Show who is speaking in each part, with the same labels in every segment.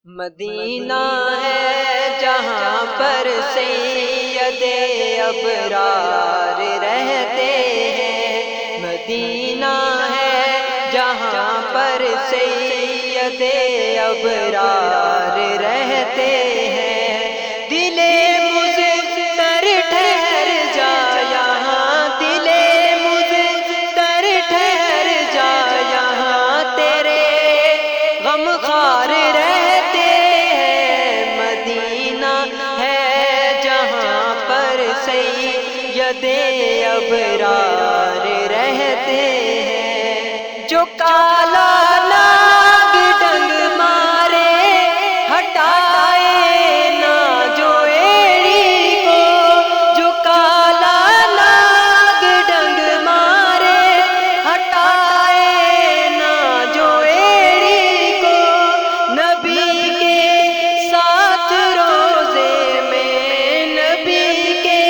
Speaker 1: مدینہ ہے جہاں پر سید ابرار رہتے ہیں، مدینہ ہے جہاں پر سید ابرار رہتے ہیں۔ دل مضطر ٹھہر جا یہاں، دل مضطر ٹھہر جا یہاں، تیرے غم خوار رہتے ہیں۔ مدینہ ہے جہاں پر سید ابرار رہتے ہیں۔ جو کالا ناگ ڈنگ مارے ہٹائے نہ جو ایڑی کو، جو کالا ناگ ڈنگ مارے ہٹائے نہ جو ایڑی کو، نبی کے ساتھ روزے میں، نبی کے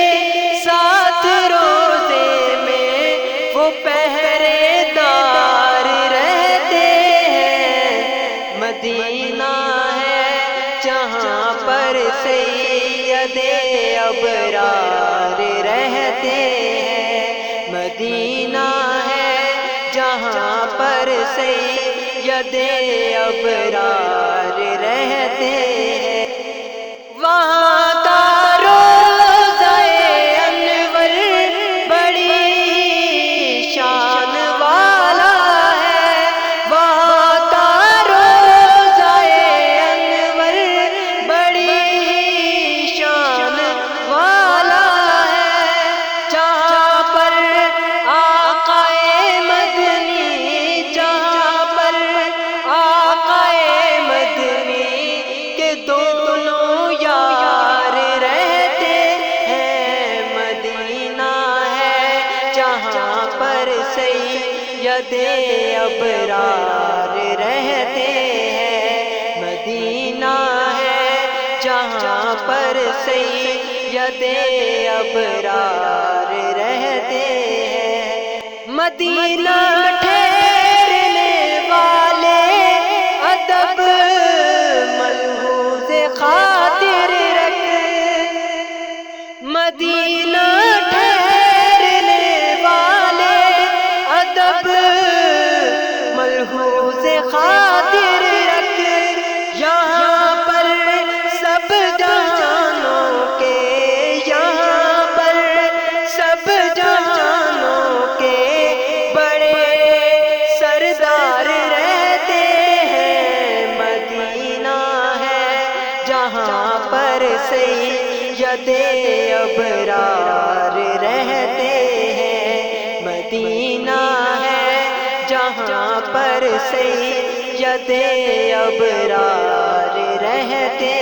Speaker 1: ساتھ روزے میں وہ پہرے دار رہتے ہیں۔ مدینہ ہے جہاں پر سید ابرار رہتے ہیں، مدینہ ہے جہاں پر سید ابرار رہتے ہیں۔ وہاں کا روضہ انور بڑی شان والا ہے، وہاں کا روضہ انور بڑی شان والا ہے، جہاں پر آقائے مدنی، جہاں پر آقائے مدنی کے دونوں یار رہتے ہیں۔ مدینہ ہے جہاں پر سید ابرار رہتے ہیں، مدینہ ہے جہاں پر سید ابرار رہتے ہیں۔ مدینہ ٹھہرنے والے ادب ملحوظ خاطر رکھ، مدینہ ٹھہرنے والے ادب ملحوظ خاطر رکھ، یہاں پر سب جہانوں کے، یہاں پر سب جہانوں کے بڑے سردار رہتے ہیں۔ مدینہ ہے جہاں پر سید ابرار رہتے ہیں، مدینہ ہے جہاں پر سید ابرار رہتے